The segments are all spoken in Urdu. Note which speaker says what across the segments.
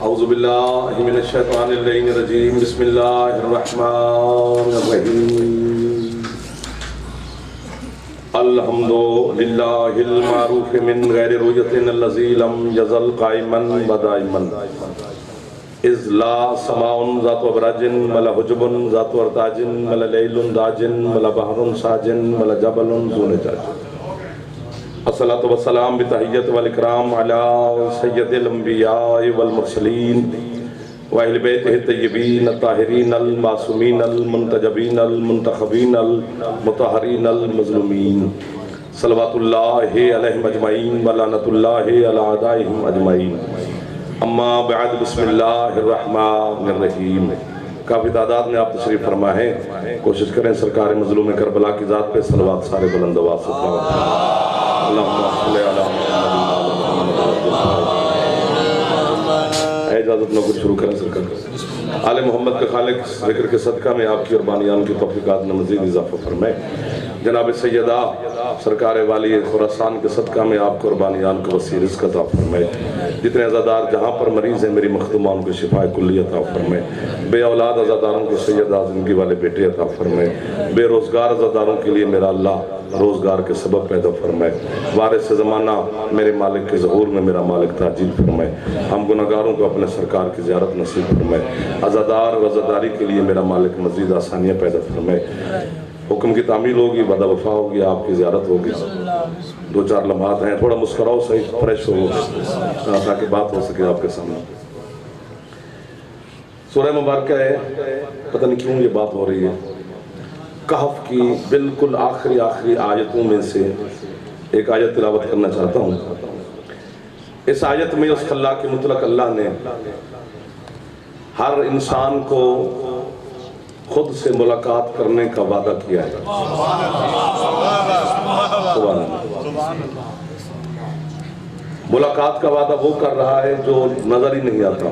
Speaker 1: اعوذ باللہ من الشیطان الرجیم بسم اللہ الرحمن الرحیم الحمد للہ المعروف من غیر رؤیت الذی لم یزل قائما و دائما اذ لا سماء ذات ابراج ولا حجب ذات ارتاج ولا لیل داج ولا بحر ساج ولا جبل ذو نجاج الصلاة والسلام بتحیت والاکرام علی سید الانبیاء والمرسلین وَأَهْلِ بَيْتِهِ الطَّيِّبِينَ الطَّاهِرِينَ الْمَعْصُومِينَ الْمُنْتَجَبِينَ الْمُنْتَخَبِينَ الْمُطَهَّرِينَ الْمَظْلُومِينَ صلوات اللہ علیہم اجمعین ولعنت اللہ علی اعدائہم اجمعین اما بعد بسم اللہ الرحمن الرحیم۔ کافی تعداد میں آپ تشریف فرما ہے، کوشش کریں سرکار مظلوم کربلا کی ذات پہ صلوات سارے بلند آواز سے پڑھیں۔ اللہم صلی علی محمد۔ اجازت نہ کچھ شروع کریں سرکار۔ آل محمد کے خالق ذکر کے صدقہ میں آپ کی اور بانیان کی توفیقات میں مزید اضافہ فرمائے۔ جناب سیدہ سرکار والی خراسان کے صدقہ میں آپ کو اور بانیان کو وسیع رزق عطا فرمائے۔ جتنے عزادار جہاں پر مریض ہیں میری مخدومہ ان کو شفاء کلی عطا فرمائے۔ بے اولاد عزاداروں کو سیدہ زندگی والے بیٹے عطا فرمائے۔ بے روزگار عزاداروں کے لیے میرا اللہ روزگار کے سبب پیدا فرمائے۔ وارث زمانہ میرے مالک کے ظہور میں میرا مالک تاجیل فرمائے۔ ہم گناہگاروں کو اپنے سرکار کی زیارت نصیب فرمائے۔ عزادار و عزاداری کے لیے میرا مالک مزید آسانیاں پیدا فرمائے۔ حکم کی تعمیل ہوگی، وعدہ وفا ہوگی، آپ کی زیارت ہوگی۔ دو چار لمحات ہیں، تھوڑا مسکراؤ صحیح، فریش ہو تاکہ بات ہو سکے آپ کے سامنے۔ سورہ مبارکہ ہے، پتہ نہیں کیوں یہ بات ہو رہی ہے، کہف کی بالکل آخری آیتوں میں سے ایک آیت تلاوت کرنا چاہتا ہوں۔ اس آیت میں اس خلاق مطلق اللہ نے ہر انسان کو خود سے ملاقات کرنے کا وعدہ کیا ہے۔ سبحان اللہ۔ ملاقات کا وعدہ وہ کر رہا ہے جو نظر ہی نہیں آتا،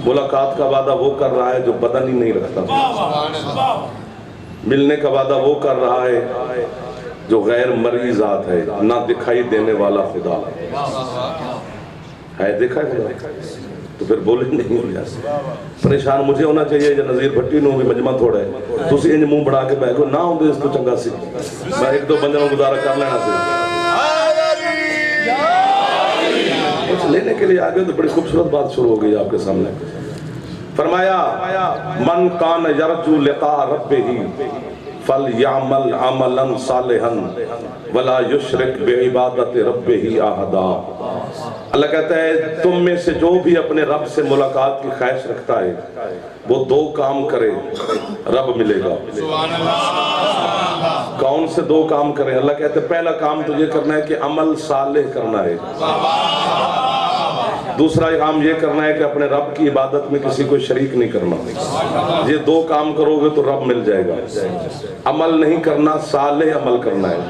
Speaker 1: ملاقات کا وعدہ وہ کر رہا ہے جو بدن ہی نہیں رکھتا، ملنے کا وعدہ وہ کر رہا ہے جو غیر مرئی ذات ہے، نہ دکھائی دینے والا خدا ہے۔ دیکھا ہے خدا تو پھر بولے نہیں ہو جیسے پریشان مجھے ہونا چاہیے یا نظیر بھٹی نو بھی مجمع تھوڑا ہے تو اسی انج منہ بڑھا کے بیٹھو نہ ہوں دے اس تو چنگا سی میں ایک دو بندوں گزارا کر لینا سی کچھ لینے کے لیے آگے تو بڑی خوبصورت بات شروع ہو گئی آپ کے سامنے۔ فرمایا من کان یرجو لقاء ربہ فَلْيَعْمَلْ عَمَلًا صَالِحًا وَلَا يُشْرِكْ بِعِبَادَةِ رَبِّهِ أَحَدًا۔ اللہ کہتا ہے تم میں سے جو بھی اپنے رب سے ملاقات کی خواہش رکھتا ہے وہ دو کام کرے رب ملے گا۔ کون سے دو کام کریں؟ اللہ کہتا ہے پہلا کام تو یہ کرنا ہے کہ عمل صالح کرنا ہے، دوسرا کام یہ کرنا ہے کہ اپنے رب کی عبادت میں کسی کو شریک نہیں کرنا۔ یہ دو کام کرو گے تو رب مل جائے گا۔ عمل نہیں کرنا، صالح عمل کرنا ہے۔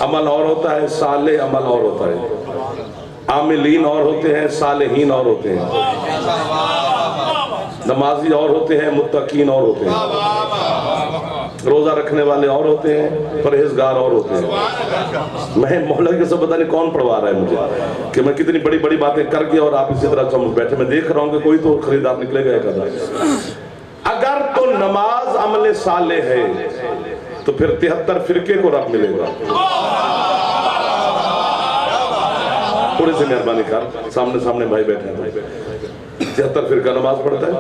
Speaker 1: عمل اور ہوتا ہے، صالح عمل اور ہوتا ہے۔ عاملین اور ہوتے ہیں، صالحین اور ہوتے ہیں۔ نمازی اور ہوتے ہیں، متقین اور ہوتے ہیں۔ روزہ رکھنے والے اور ہوتے ہیں، پرہیزگار اور ہوتے ہیں۔ میں مولا کے سب پتہ نہیں کون پڑھوا رہا ہے مجھے کہ میں کتنی بڑی بڑی باتیں کر کے اور آپ اسی طرح چمک بیٹھے۔ میں دیکھ رہا ہوں کہ کوئی تو خریدار نکلے گا ایک آدھا۔ اگر تو نماز عمل صالح ہے تو پھر 73 فرقے کو رب ملے گا۔ تھوڑے سے مہربانی کر، سامنے بھائی بیٹھے ہیں، 73 فرقہ نماز پڑھتا ہے۔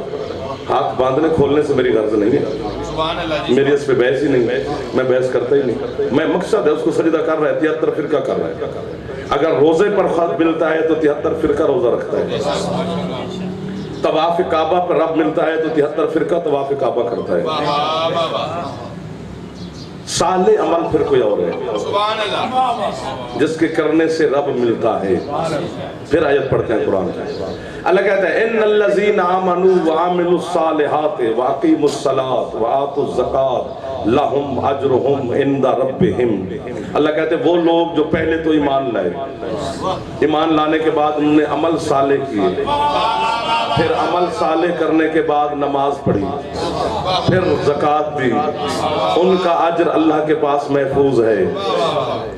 Speaker 1: ہاتھ باندھنے کھولنے سے میری غرض نہیں ہے، میری اس پہ بحث ہی نہیں ہے، میں بحث کرتا ہی نہیں۔ میں مقصد ہے اس کو سجدہ کر رہا ہے، 73 فرقہ کر رہا ہے۔ اگر روزے پر خط ملتا ہے تو 73 فرقہ روزہ رکھتا ہے۔ طواف کعبہ پر رب ملتا ہے تو 73 فرقہ طواف کعبہ کرتا ہے۔ صالح عمل پھر کوئی اور ہے جس کے کرنے سے رب ملتا ہے۔ پھر آیت پڑھتے ہیں قرآن کا۔ اللہ کہتا ہے ان الذین آمنوا وعملوا الصالحات واقیموا الصلاۃ وآتوا الزکاۃ لہم اجرہم عند ربہم۔ اللہ کہتے ہیں وہ لوگ جو پہلے تو ایمان لائے، ایمان لانے کے بعد انہوں نے عمل صالح کیے، پھر عمل صالح کرنے کے بعد نماز پڑھی، پھر زکوٰۃ دی، ان کا اجر اللہ کے پاس محفوظ ہے۔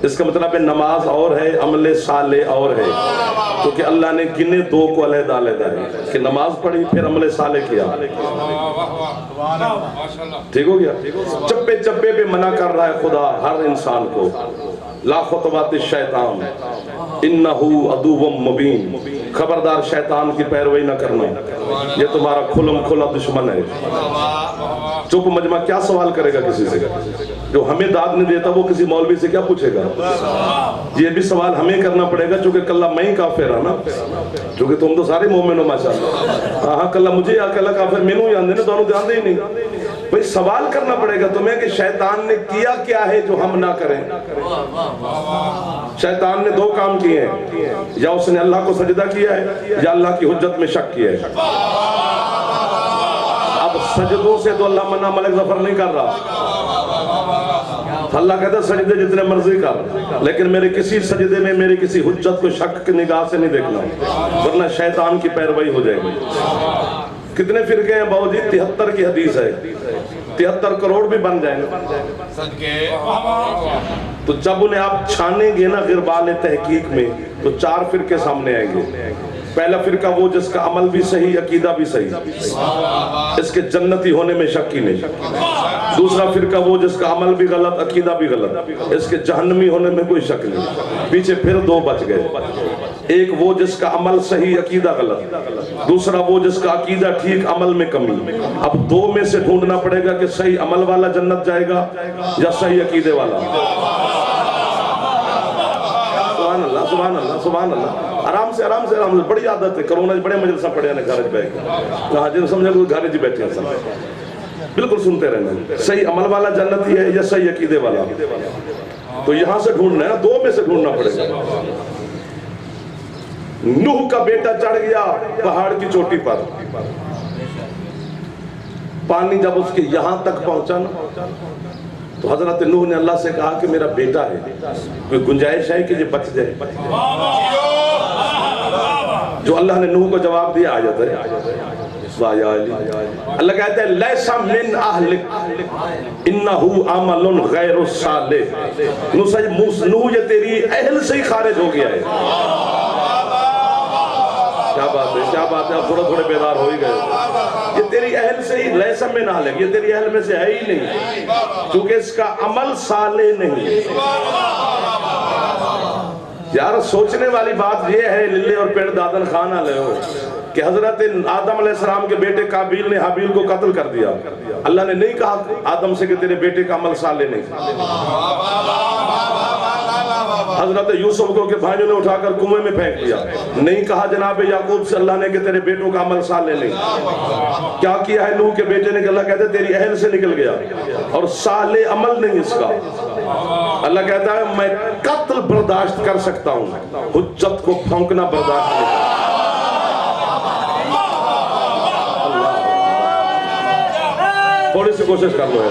Speaker 1: اس کا مطلب ہے نماز اور ہے، عمل صالح اور ہے، کیونکہ اللہ نے گنے دو کو علیحدہ علیحدہ ہے کہ نماز پڑھی پھر عمل صالح کیا۔ ٹھیک ہو گیا؟ چپے چپے پہ منع کر رہا ہے خدا ہر انسان کو، لا خطوات الشیطان انہو عدو مبین، خبردار شیطان کی پیروی نہ کرنا، یہ تمہارا کھلم کھلا دشمن ہے۔ چپ مجمع کیا سوال کرے گا کسی سے؟ جو ہمیں داد نہیں دیتا وہ کسی مولوی سے کیا پوچھے گا؟ یہ بھی سوال ہمیں کرنا پڑے گا، چونکہ کلہ میں ہی کافر ہوں نا، چونکہ تم تو سارے مومن ہو ماشاءاللہ۔ ہاں کلہ مجھے یا کلہ کافر میں نوں جاندے نا، دونوں جاندے ہی نہیں۔ بھئی سوال کرنا پڑے گا تمہیں کہ شیطان نے کیا کیا ہے جو ہم نہ کریں۔ شیطان نے دو کام کیے ہیں، یا اس نے اللہ کو سجدہ کیا ہے یا اللہ کی حجت میں شک کیا ہے۔ اب سجدوں سے تو اللہ منع ملک ظفر نہیں کر رہا، اللہ کہتا ہے سجدے جتنے مرضی کر، لیکن میرے کسی سجدے میں میری کسی حجت کو شک کی نگاہ سے نہیں دیکھنا، ورنہ شیطان کی پیروی ہو جائے گی۔ کتنے فرقے ہیں باؤ جی؟ 73 کی حدیث ہے، 73 کروڑ بھی بن جائیں گے۔ تو جب انہیں آپ چھانیں گے نا غربال تحقیق میں تو 4 فرقے سامنے آئیں گے۔ پہلا فرقہ وہ جس کا عمل بھی صحیح، عقیدہ بھی صحیح، اس کے جنتی ہونے میں شک ہی نہیں۔ دوسرا فرقہ وہ جس کا عمل بھی غلط، عقیدہ بھی غلط، اس کے جہنمی ہونے میں کوئی شک نہیں۔ پیچھے پھر 2 بچ گئے، ایک وہ جس کا عمل صحیح، عقیدہ غلط، دوسرا وہ جس کا عقیدہ ٹھیک، عمل میں کمی۔ اب 2 میں سے ڈھونڈنا پڑے گا کہ صحیح عمل والا جنت جائے گا یا صحیح عقیدے والا۔ سبحان اللہ سبحان اللہ سبحان اللہ۔ آرام سے آرام سے آرام سے، بڑی عادت ہے، کرونا بڑے مجلسہ پڑھے ہیں گھر بیٹھ کے، کہاں جن سمجھے کوئی گھر جی بیٹھے ہیں سب، بالکل سنتے رہنا، صحیح عمل والا جنتی ہے یا صحیح عقیدے والا۔ تو یہاں سے ڈھونڈنا ہے، 2 میں سے ڈھونڈنا پڑے گا۔ نوح کا بیٹا چڑھ گیا پہاڑ کی چوٹی پر، پانی جب اس کے یہاں تک پہنچا نا تو حضرت نوح نے اللہ سے کہا کہ میرا بیٹا ہے، کوئی گنجائش ہے کہ یہ بچ جائے؟ جو اللہ نے نوح کو جواب دیا آیت ہے، اللہ کہتے ہیں لیسا من اہلک انہو عمل غیر صالح، نوح یہ تیری اہل سے ہی خارج ہو گیا ہے۔ کیا بات ہے کیا بات ہے، آپ تھوڑا تھوڑے بیدار ہو ہی گئے۔ یہ تیری اہل سے ہی، لیسا من اہلک، یہ تیری اہل میں سے ہے ہی نہیں، کیونکہ اس کا عمل صالح نہیں۔ یار سوچنے والی بات یہ ہے، للے اور پیڑ دادن خانہ لے ہو، کہ حضرت آدم علیہ السلام کے بیٹے قابیل نے حابیل کو قتل کر دیا، اللہ نے نہیں کہا آدم سے کہ تیرے بیٹے کا عمل صالح نہیں۔ حضرت یوسف کو کہ بھائیوں نے اٹھا کر کنویں میں پھینک دیا، نہیں کہا جناب یعقوب سے اللہ نے کہ تیرے بیٹوں کا عمل صالح نہیں۔ کیا کیا ہے نوح کے بیٹے نے کہ اللہ کہتے تیری اہل سے نکل گیا اور صالح عمل نہیں اس کا۔ اللہ کہتا ہے میں قتل برداشت کر سکتا ہوں، حجت کو پھونکنا برداشت نہیں۔ تھوڑی سی کوشش کر لو ہے،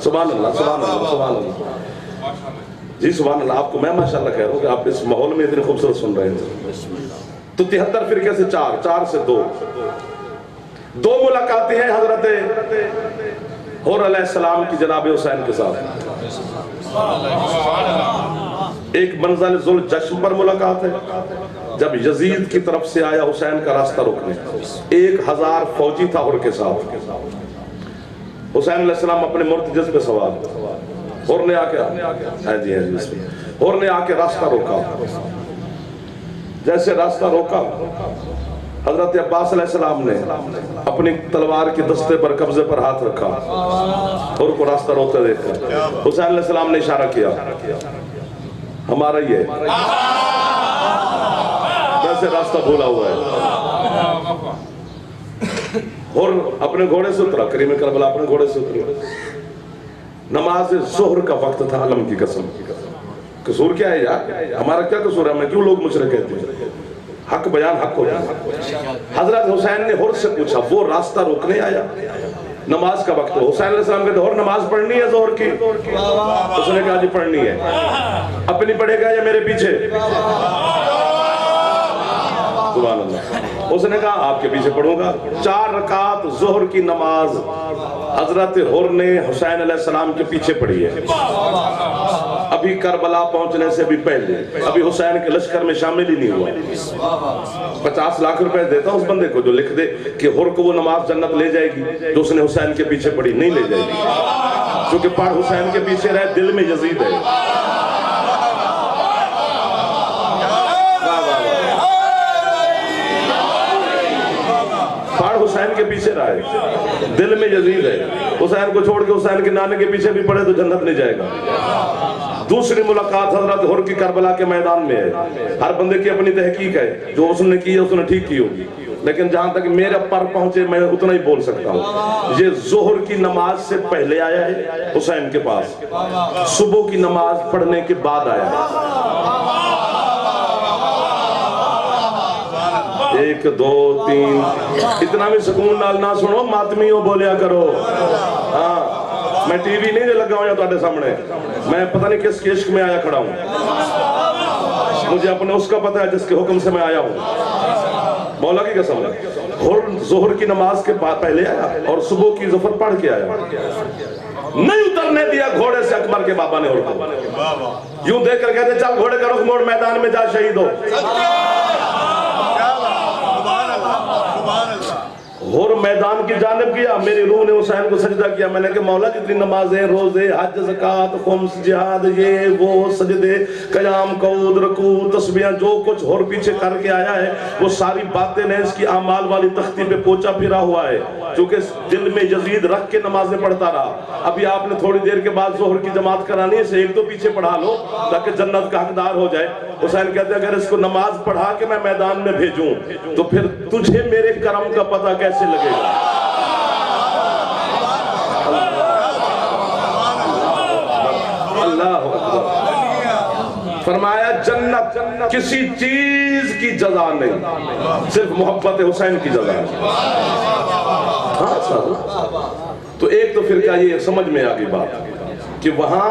Speaker 1: سبحان اللہ سبحان اللہ سبحان اللہ جی سبحان اللہ۔ آپ کو میں ماشاءاللہ کہہ رہا ہوں کہ آپ اس ماحول میں اتنی خوبصورت سن رہے ہیں۔ تو 73 فرقے سے 4 سے 2 ملاقاتیں ہیں حضرت حور علیہ السلام کی جناب حسین کے ساتھ۔ ایک منزل ذوالجشم پر ملاقات ہے، جب یزید کی طرف سے آیا حسین کا راستہ روکنے، 1000 فوجی تھا حور کے ساتھ۔ حسین علیہ السلام اپنے مرتجز پہ سوار، حور نے آ کے راستہ روکا۔ جیسے راستہ روکا، حضرت عباس علیہ السلام نے اپنی تلوار کی دستے پر قبضے پر ہاتھ رکھا، حور کو راستہ روکتے دیکھ کر حسین علیہ السلام نے اشارہ کیا ہمارا یہ ویسے راستہ بھولا ہوا ہے۔ اور اپنے گھوڑے سے اترا، کریم کربلا اپنے گھوڑے سے اترا۔ نماز ظہر کا وقت تھا، علم کی قسم۔ قصور کیا ہے یار؟ ہمارا کیا قصور ہے؟ ہمیں کیوں لوگ مشرک کہتے ہیں؟ حق بیان حق ہوتا ہے۔ حضرت حسین نے حر سے پوچھا، وہ راستہ روکنے آیا؟ نماز کا وقت ہو۔ حسین علیہ السلام کہتے حر نماز پڑھنی ہے ظہر کی؟ اس نے کہا جی پڑھنی ہے۔ اپنی پڑھے گا یا میرے پیچھے؟ سبحان اللہ. اس نے کہا آپ کے پیچھے پڑھوں گا. 4 رکعت ظہر کی نماز حضرت حر نے حسین علیہ السلام کے پیچھے پڑھی ہے. ابھی کربلا پہنچنے سے بھی پہلے, ابھی حسین کے لشکر میں شامل ہی نہیں ہوا. 50 لاکھ روپے دیتا ہوں اس بندے کو جو لکھ دے کہ حر کو وہ نماز جنت لے جائے گی جو اس نے حسین کے پیچھے پڑھی. نہیں لے جائے گی, کیونکہ پڑھ حسین کے پیچھے رہے, دل میں یزید ہے. پڑھ حسین کے پیچھے رہے, دل میں یزید ہے. حسین کو چھوڑ کے حسین کے نانے کے پیچھے بھی پڑھے تو جنت نہیں جائے گا. دوسری ملاقات حضرت حر کی کربلا کے میدان میں ہے. ہر بندے کی اپنی تحقیق ہے, جو اس نے کی ہے اس نے ٹھیک کی ہوگی, لیکن جہاں تک میرے پر پہنچے میں اتنا ہی بول سکتا ہوں. یہ ظہر کی نماز سے پہلے آیا ہے حسین کے پاس, صبح کی نماز پڑھنے کے بعد آیا ہے. 1 2 3 اتنا بھی سکون نال نہ سنو, ماتمیوں بولیا کرو. ہاں, میں ٹی وی نہیں لگا ہوں یا تہاڈے سامنے, میں پتہ نہیں کس عشق میں آیا کھڑا ہوں. مجھے اپنے اس کا پتہ ہے جس کے حکم سے میں آیا ہوں. مولا کی قسم ہے, ظہر کی نماز کے بعد پہلے آیا اور صبح کی ظفر پڑھ کے آیا. نہیں اترنے دیا گھوڑے سے اکبر کے بابا نے حر کو. یوں دیکھ کر کہتے چل گھوڑے کا رخ موڑ, میدان میں جا شہید ہو. حر میدان کی جانب کیا, میری روح نے حسین کو سجدہ کیا. میں نے کہا مولا جتنی نمازیں, روزے, حج, زکوٰۃ, خمس, جہاد, یہ وہ, سجدے, قیام, قعود, رکوع, تسبیحاں, جو کچھ حر پیچھے کر کے آیا ہے وہ ساری باتیں نے اس کی اعمال والی تختی پہ پوچھا پھرا ہوا ہے, چونکہ دل میں یزید رکھ کے نمازیں پڑھتا رہا. ابھی آپ نے تھوڑی دیر کے بعد ظہر کی جماعت کرانی ہے, سے ایک تو پیچھے پڑھا لو تاکہ جنت کا حقدار ہو جائے. حسین کہتے ہیں اگر اس کو نماز پڑھا کے میں میدان میں بھیجوں تو پھر تجھے میرے کرم کا پتہ کیسے لگے گا. اللہ اکبر. فرمایا جنت کسی چیز کی جزا نہیں, صرف محبت حسین کی جزا ہے. ہاں صاحب, تو ایک تو فرقہ یہ سمجھ میں آ گئی بات کہ وہاں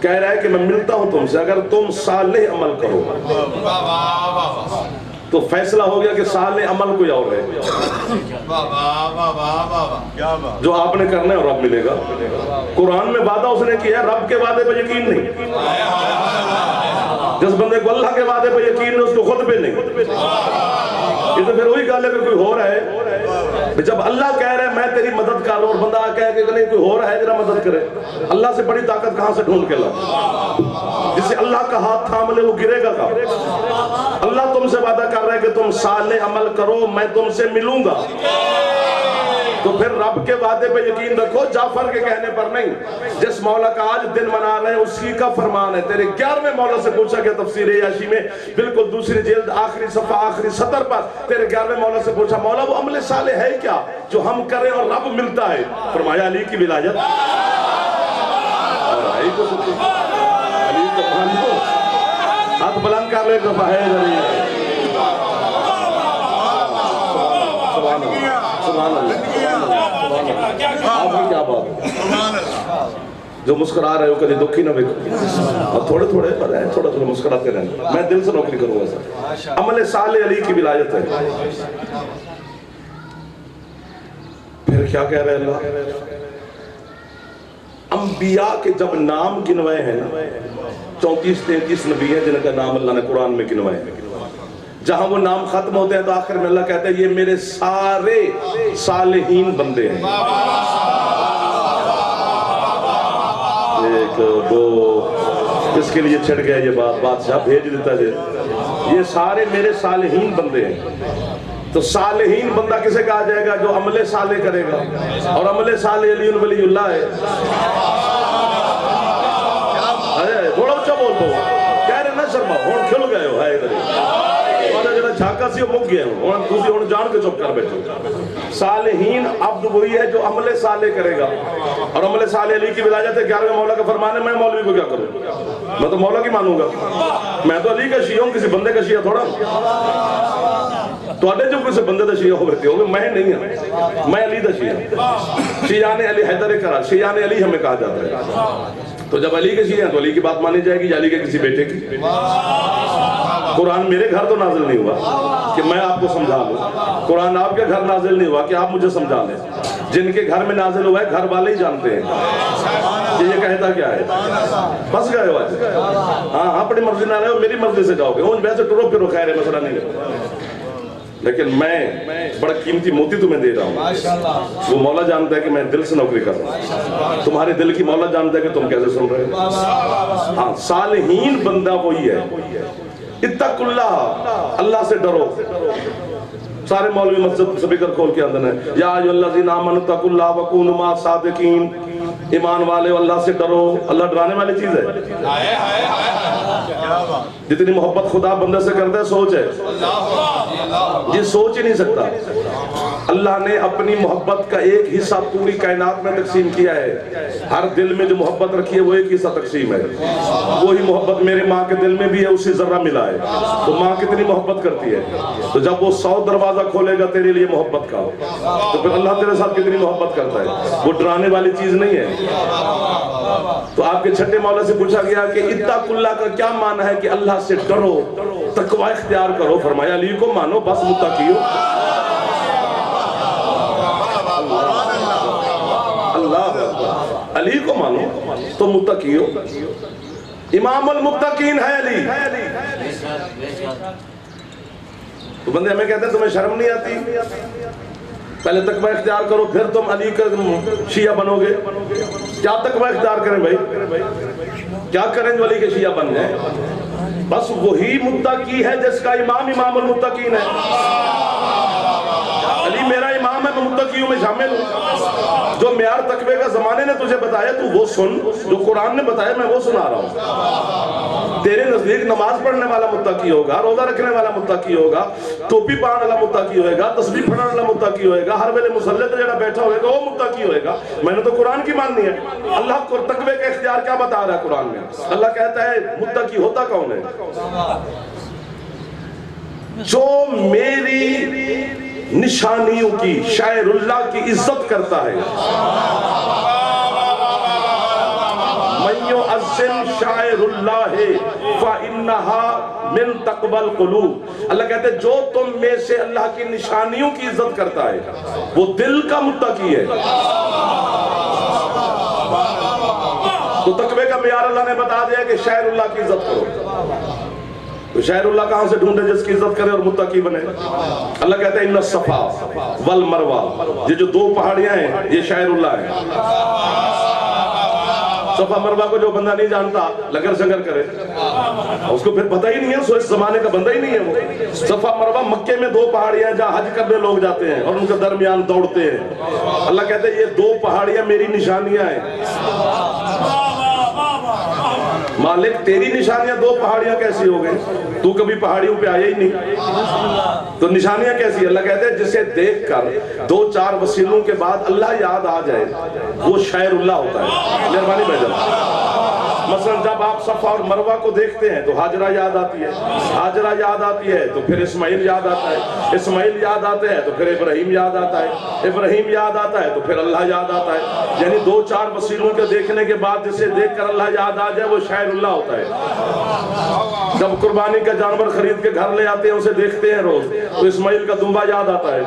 Speaker 1: کہہ رہا ہے کہ میں ملتا ہوں تم سے, اگر تم صالح عمل کرو. تو فیصلہ ہو گیا کہ صالح عمل کوئی اور ہے. جو آپ نے کرنا ہے اور رب ملے گا. قرآن میں وعدہ اس نے کیا ہے, رب کے وعدے پہ یقین نہیں. جس بندے کو اللہ کے وعدے پہ یقین نہیں اس کو خود پہ نہیں. یہ تو پھر وہی گل ہے کہ کوئی ہو رہا ہے. جب اللہ کہہ رہا ہے میں تیری مدد کر رہا ہوں اور بندہ کہہ کہ نہیں کوئی ہو رہا ہے ذرا مدد کرے, اللہ سے بڑی طاقت کہاں سے ڈھونڈ کے لا. جسے اللہ کا ہاتھ تھام لے وہ گرے گا کہاں. اللہ تم سے وعدہ کر رہا ہے کہ تم صالح عمل کرو میں تم سے ملوں گا. تو پھر رب کے وعدے پہ یقین رکھو, جعفر کے کہنے پر نہیں. جس مولا کا آج دن منا رہے ہیں اسی کا فرمان ہے. تیرے 11ویں مولا سے پوچھا گیا تفسیر عیاشی میں, بالکل دوسری جلد آخری صفحہ آخری سطر پر, تیرے 11ویں مولا سے پوچھا مولا وہ عمل صالح ہے کیا جو ہم کریں اور رب ملتا ہے. فرمایا علی کی ولایت. علی کو مانو, ہاتھ بلند کر لے تو فہد علی. سبحان اللہ, سبحان اللہ. آپ کی کیا بات ہے, جو مسکرا رہے ہو کبھی دکھی نہ بکھو, اور تھوڑے تھوڑے تھوڑا تھوڑا مسکراتے رہنا. میں دل سے نوکری کروں گا سر. عمل صالح علی کی ولایت ہے. پھر کیا کہہ رہے اللہ, انبیاء کے جب نام گنوائے ہیں نا, 34-33 نبی ہیں جن کا نام اللہ نے قرآن میں گنوائے ہیں. جہاں وہ نام ختم ہوتے ہیں تو آخر میں اللہ کہتا ہے یہ میرے سارے صالحین بندے ہیں. 1 2 اس کے لیے چھڑ گیا یہ بات, بادشاہ بھیج دیتا ہے یہ سارے میرے صالحین بندے ہیں. تو صالحین بندہ کسے کہا جائے گا, جو عمل صالح کرے گا, اور عمل صالح علی ولی اللہ ہے. تھوڑا اچھا بول دو, کہہ رہے نا شرما ہون کھل گئے ہو ہے جھاکا سی مک گئے ہوں, دوسری ہون جان کے چپ کر بیٹھو. صالحین عبد وہی ہے جو عمل صالح کرے گا, اور عمل صالح علی کی ولایت ہے. 11ویں مولا کا فرمان ہے, میں مولوی کو کیا کروں, میں تو مولا کی مانوں گا. میں تو علی کا شیعہ ہوں, کسی بندے کا شیعہ تھوڑا. تو اڈے جو کسی بندے دا شیعہ ہوئے ہو, میں نہیں ہوں, میں علی دا شیعہ. شیعہ نے علی حیدر کرا, شیعہ نے علی ہمیں کہا جاتا ہے. تو جب علی کے شیعہ ہیں تو علی کی بات مانی جائے گی یا علی کے کسی بیٹے کی. قرآن میرے گھر تو نازل نازل نہیں ہوا کہ میں آپ کو سمجھا لوں، قرآن آپ کے گھر نازل نہیں ہوا کہ آپ مجھے سمجھا لیں، جن کے گھر میں نازل ہوا ہے گھر والے ہی جانتے ہیں کہ یہ کہتا کیا ہے۔ بس گئے ہو آج، ہاں اپنی مرضی نہ رہے ہو، میری مرضی سے جاؤ گے، ویسے ٹرو پھرو خیر ہے، مسئلہ نہیں ہے، لیکن میں بڑا قیمتی موتی تمہیں دے رہا ہوں۔ وہ مولا جانتا ہے کہ میں دل سے نوکری کر رہا ہوں، تمہارے دل کی مولا جانتا ہے کہ تم کیسے سن رہے ہو۔ ہاں صالحین بندہ وہی ہے، اتق اللہ، اللہ سے ڈرو۔ سارے مولوی مسجد سپیکر کھول کے اندر ہیں، یا ایھا الذین آمنوا اتقوا اللہ وکونوا مع الصادقین، ایمان والے اللہ سے ڈرو۔ اللہ ڈرانے والی چیز ہے، جتنی محبت خدا بندے سے کرتا ہے سوچ ہے، یہ سوچ ہی نہیں سکتا۔ اللہ نے اپنی محبت کا ایک حصہ پوری کائنات میں تقسیم کیا ہے، ہر دل میں جو محبت رکھی ہے وہ ایک حصہ تقسیم ہے، وہی محبت میرے ماں کے دل میں بھی ہے، اسی ذرہ ملا ہے۔ تو ماں کتنی محبت کرتی ہے، تو جب وہ 100 دروازہ کھولے گا تیرے لیے محبت کا، تو پھر اللہ تیرے ساتھ کتنی محبت کرتا ہے، وہ ڈرانے والی چیز نہیں ہے۔ تو آپ کے چھٹے مولا سے پوچھا گیا کہ اتق اللہ کا کیا معنی ہے کہ اللہ سے ڈرو، تقوی اختیار کرو، فرمایا علی کو مانو بس متقی ہو۔ اللہ، علی کو مانو تو متقی ہو، امام المتقین ہے علی۔ تو بندے ہمیں کہتے ہیں تمہیں شرم نہیں آتی، پہلے تقوی اختیار کرو پھر تم علی کا شیعہ بنو گے۔ کیا تقوی اختیار کریں بھائی، کیا کریں جو علی کے شیعہ بن جائیں؟ بس وہی متقی ہے جس کا امام امام المتقین ہے۔ علی میرا امام ہے، میں متقیوں میں شامل ہوں۔ جو معیار تقوی کا زمانے نے تجھے بتایا تو وہ سن، جو قرآن نے بتایا میں وہ سنا رہا ہوں۔ تیرے نزدیک نماز پڑھنے والا متقی ہوگا، روزہ رکھنے والا متقی ہوگا، ٹوپی پہننے والا متقی ہوئے گا، تسبیح پڑھنے والا متقی ہوئے گا، ہر ویلے مصلی تے جڑا بیٹھا ہوئے گا وہ متقی ہوئے گا۔ میں نے تو قرآن کی ماننی ہے۔ اللہ کو تقوی کا اختیار کیا بتا رہا ہے قرآن میں؟ اللہ کہتا ہے متقی ہوتا کون ہے؟ جو میری نشانیوں کی، شاعر اللہ کی عزت کرتا ہے۔ من یعظم شاعر اللہ فإنہا من تقوی القلوب۔ اللہ کہتے ہیں جو تم میں سے اللہ کی نشانیوں کی عزت کرتا ہے وہ دل کا متقی ہے۔ تو تقوی کا معیار اللہ نے بتا دیا کہ شاعر اللہ کی عزت کرو۔ تو شاعر اللہ کہاں سے ڈھونڈے جس کی عزت کرے اور متقی بنے؟ اللہ کہتا ہے ان الصفا والمروہ، یہ جو دو پہاڑیاں ہیں یہ شاعر اللہ ہے۔ صفا مروہ کو جو بندہ نہیں جانتا لگر شگر کرے، اس کو پھر پتہ ہی نہیں ہے، سو اس زمانے کا بندہ ہی نہیں ہے وہ۔ صفا مروہ مکے میں دو پہاڑیاں ہیں جہاں حج کرنے لوگ جاتے ہیں اور ان کے درمیان دوڑتے ہیں۔ اللہ کہتا ہے یہ دو پہاڑیاں میری نشانیاں ہیں۔ مالک تیری نشانیاں دو پہاڑیاں کیسی ہو گئی؟ تو کبھی پہاڑیوں پہ آیا ہی نہیں، تو نشانیاں کیسی؟ اللہ کہتے ہیں جسے دیکھ کر 2-4 وسیلوں کے بعد اللہ یاد آ جائے وہ شاعر اللہ ہوتا ہے۔ مہربانی بھائی جان، مثلا جب آپ صفا اور مروہ کو دیکھتے ہیں تو ہاجرہ یاد آتی ہے، ہاجرہ یاد آتی ہے تو پھر اسماعیل یاد آتا ہے، اسماعیل یاد آتے ہیں تو پھر ابراہیم یاد آتا ہے، ابراہیم یاد آتا ہے تو پھر اللہ یاد آتا ہے۔ یعنی 2-4 وسیلوں کے دیکھنے کے بعد جسے دیکھ کر اللہ یاد آ جائے وہ شاعر اللہ ہوتا ہے۔ جب قربانی کا جانور خرید کے گھر لے آتے ہیں اسے دیکھتے ہیں روز تو اسماعیل کا دمبا یاد آتا ہے،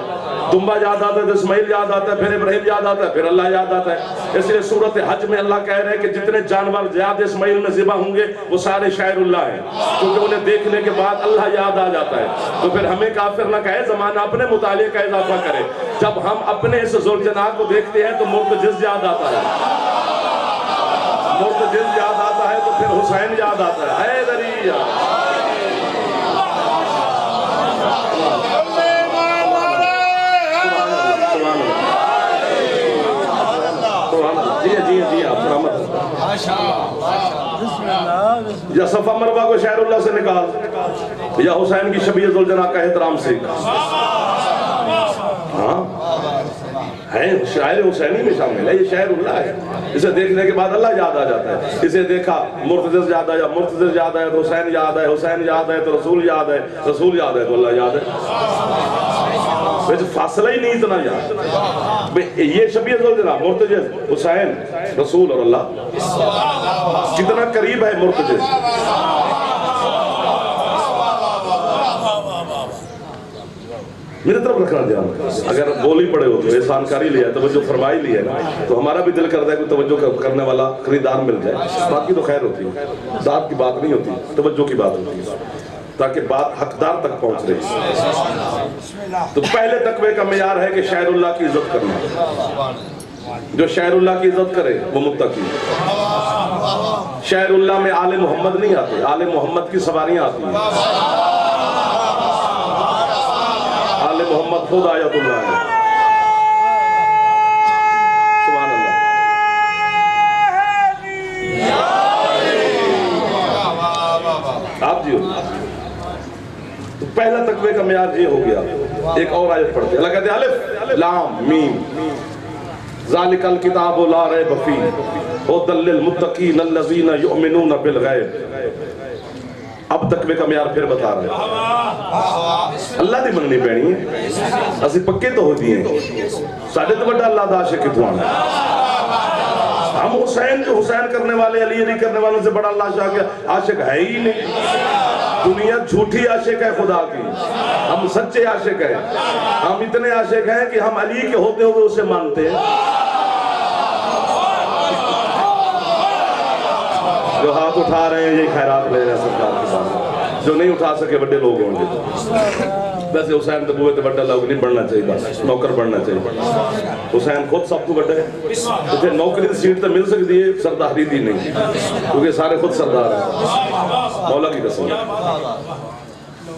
Speaker 1: دمبا یاد آتا ہے تو اسماعیل یاد آتا ہے، پھر ابراہیم یاد آتا ہے، پھر اللہ یاد آتا ہے۔ اس لیے سورۃ حج میں اللہ کہہ رہے ہیں کہ جتنے جانور زیادہ اسماعیل میں ذبح ہوں گے وہ سارے شاعر اللہ ہیں، کیونکہ انہیں دیکھنے کے بعد اللہ یاد آ جاتا ہے۔ تو پھر ہمیں کافر نہ کہے، زمانہ اپنے مطالعے کا اضافہ کرے۔ جب ہم اپنے اس ذوالجلال کو دیکھتے ہیں تو مرتجز یاد آتا ہے، مرتجز یاد آتا ہے تو پھر حسین یاد آتا ہے، حیدری یاد۔ جی آپ یا صفا مروہ کو شاعر اللہ سے نکال یا حسین کی شبیہ ذوالجناح کا احترام سے، ہاں ہے شاعر حسینی میں شامل ہے، یہ شاعر اللہ ہے۔ اسے دیکھنے کے بعد اللہ یاد آ جاتا ہے۔ اسے دیکھا مرتضی یاد آیا، مرتضی یاد آیا تو حسین یاد ہے، حسین یاد ہے تو رسول یاد ہے، رسول یاد ہے تو اللہ یاد ہے۔ فاصلہ ہی نہیں اتنا یاد۔ یہ شبیہ ذوالجلال مرتضی، حسین، رسول اور اللہ کتنا قریب ہے مرتضی۔ میرے طرف رکھنا دھیان. اگر بولی پڑے ہو تو احسان کر ہی لیا, توجہ فرمائی لی ہے نا, تو ہمارا بھی دل کرتا ہے کہ توجہ کرنے والا خریدار مل جائے. باقی تو خیر ہوتی ہے, ذات کی بات نہیں ہوتی, توجہ کی بات ہوتی ہے, تاکہ بات حقدار تک پہنچ رہی. تو پہلے تقوی کا معیار ہے کہ شاعر اللہ کی عزت کرنا. جو شاعر اللہ کی عزت کرے وہ متقی. شاعر اللہ میں آل محمد نہیں آتے, آل محمد کی سواریاں آتی ہیں. آل محمد خود آیت اللہ ہے. سبحان اللہ. آپ جی ہو. تو پہلا تقوی کا معیار یہ ہو گیا. ایک اور آیت پڑھتے ہیں, اللہ کہتے ہیں الف لام میم ذالک الکتاب لا ریب فیہ ھدی للمتقین الذین یؤمنون بالغیب. اب تقوی کا معیار پھر بتا رہے ہیں. اللہ دی مننی پینی ہے, اسی پکے تو ہوتی ہیں, ساڈے تو بڑا اللہ دا عاشق کتوں آنا. ہم حسین جو حسین کرنے والے, علی علی کرنے والوں سے بڑا اللہ عاشق ہے ہی نہیں. دنیا جھوٹی عاشق ہے خدا کی, ہم سچے عاشق ہیں. ہم اتنے عاشق ہیں کہ ہم علی کے ہوتے ہوئے اسے مانتے ہیں. جو ہاتھ اٹھا رہے ہیں یہ خیرات لے رہے ہیں سرکار کے ساتھ, جو نہیں اٹھا سکے بڑے لوگ ہوں گے. ویسے حسین تو بوئے تو بڑا لوگ نہیں بڑھنا چاہیے, بس نوکر بڑھنا چاہیے. حسین خود سب کو بڑا ہے. اسے نوکری سیٹ تو مل سکتی ہے, سرداری دی نہیں, کیونکہ سارے خود سردار ہیں مولا کی قسم.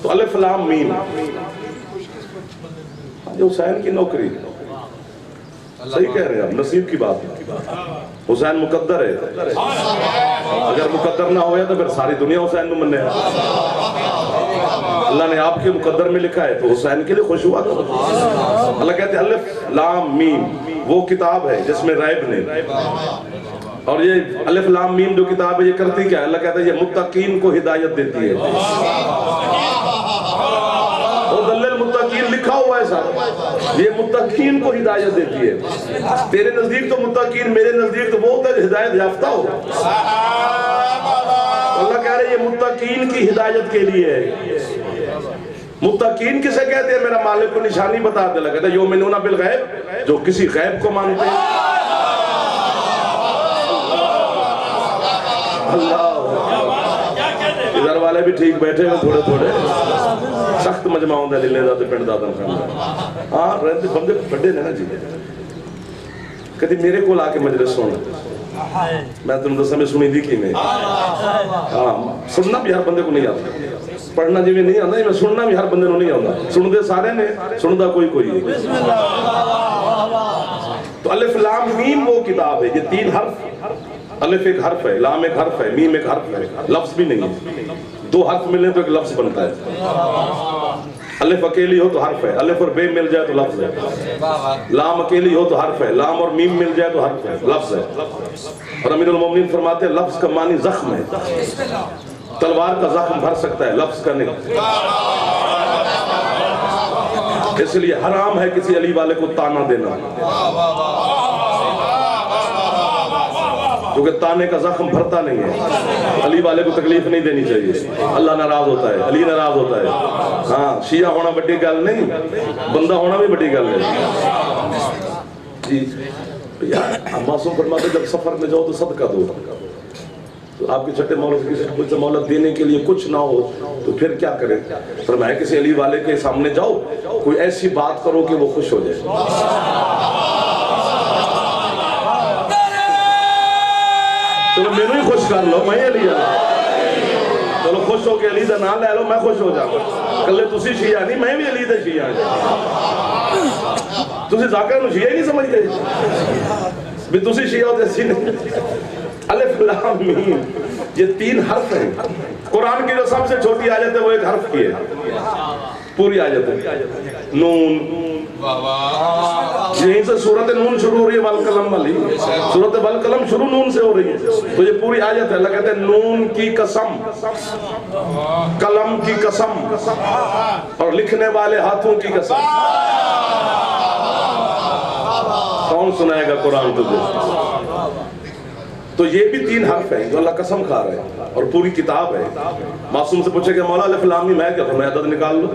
Speaker 1: تو الف لام میم جو حسین کی نوکری, صحیح کہہ رہے ہیں آپ, نصیب کی بات ہے. حسین مقدر ہے, اگر مقدر نہ ہویا تو پھر ساری دنیا حسین نو مننے ہے. اللہ نے آپ کے مقدر میں لکھا ہے تو حسین کے لئے خوش ہوا کرو. اللہ کہتے ہیں الف لام میم وہ کتاب ہے جس میں ریب نہیں. اور یہ الف لام میم جو کتاب ہے یہ کرتی کیا ہے؟ اللہ کہتا ہے یہ متقین کو ہدایت دیتی ہے. اور دلل متقین لکھا ہوا ہے صاحب, یہ متقین کو ہدایت دیتی ہے. تیرے نزدیک تو متقین, میرے نزدیک تو وہ ہوتا ہے ہدایت یافتہ ہو. اللہ کہہ رہے ہیں یہ متقین کی ہدایت کے لیے ہے. متقین کسے کہتے ہیں؟ میرا مالک کو نشانی بتا دے. لگا کہتا ہے یؤمنون بالغیب, جو کسی غیب کو مانتے ہیں. اللہ ادھر والے بھی ٹھیک بیٹھے ہیں تھوڑے تھوڑے, سخت مجمع ہوں دے لینے داتے پینڈ دادن خان. ہاں رہتے بندے بڑے نے نا جی. کہتی میرے کو لا کے مجلس سونا, میں تم دسا میں سنی دی کی میں. ہاں سننا بھی ہر بندے کو نہیں آتا, پڑھنا جی میں نہیں آتا, میں سننا بھی ہر بندے کو نہیں آتا. سن دے سارے نے, سن دا کوئی کوئی. تو الف لام میم وہ کتاب ہے. یہ تین حرف, الف ایک حرف ہے, لام ایک حرف ہے, میم ایک حرف ہے, لفظ بھی نہیں ہے. دو حرف ملیں تو ایک لفظ بنتا ہے. الف اکیلی ہو تو حرف ہے, الف اور بے مل جائے تو لفظ ہے. لام اکیلی ہو تو حرف ہے, لام اور میم مل جائے تو حرف ہے, لفظ ہے. اور امیر المومنین فرماتے ہیں لفظ کا معنی زخم ہے. تلوار کا زخم بھر سکتا ہے, لفظ کا نہیں. اس لیے حرام ہے کسی علی والے کو تانا دینا, کیونکہ تانے کا زخم بھرتا نہیں ہے. علی والے کو تکلیف نہیں دینی چاہیے, اللہ ناراض ہوتا ہے, علی ناراض ہوتا ہے. ہاں شیعہ ہونا بڑی گل نہیں, بندہ ہونا بھی بڑی گل ہے. جی یار معصوم فرماتے جب سفر میں جاؤ تو صدقہ دو. تو آپ کے چھٹے مولا سے کسی سے مولا دینے کے لیے کچھ نہ ہو تو پھر کیا کریں؟ فرمایا کسی علی والے کے سامنے جاؤ, کوئی ایسی بات کرو کہ وہ خوش ہو جائے. چلو میں ہی خوش کر لو, میں علی چلو خوش ہو کے علی دا نام لے لو, میں خوش ہو جاؤں. کلے تسی شیعہ نہیں, میں بھی علی دا شیعہ ہوں. تسی ذاکر نو شیعہ ہی نہیں سمجھتے بھی تسی شیعہ ہوتے سی نہیں. الف لام میم یہ تین حرف ہیں. قرآن کی جو سب سے چھوٹی آیت ہے وہ ایک حرف کی ہے, پوری آیت ہے نون. یہیں سے سورت نون شروع ہو رہی ہے, والقلم والی سورت والقلم شروع نون سے ہو رہی ہے. تو یہ پوری آیت ہے. اللہ کہتے ہیں نون کی قسم, قلم کی قسم, اور لکھنے والے ہاتھوں کی قسم. کون سنائے گا قرآن تجھے؟ تو یہ بھی تین حرف ہیں جو اللہ قسم کھا رہے ہیں, اور پوری کتاب ہے. معصوم سے پوچھے کہ مولا الف لام میم ہے کیا؟ تو میں عدد نکال لوں.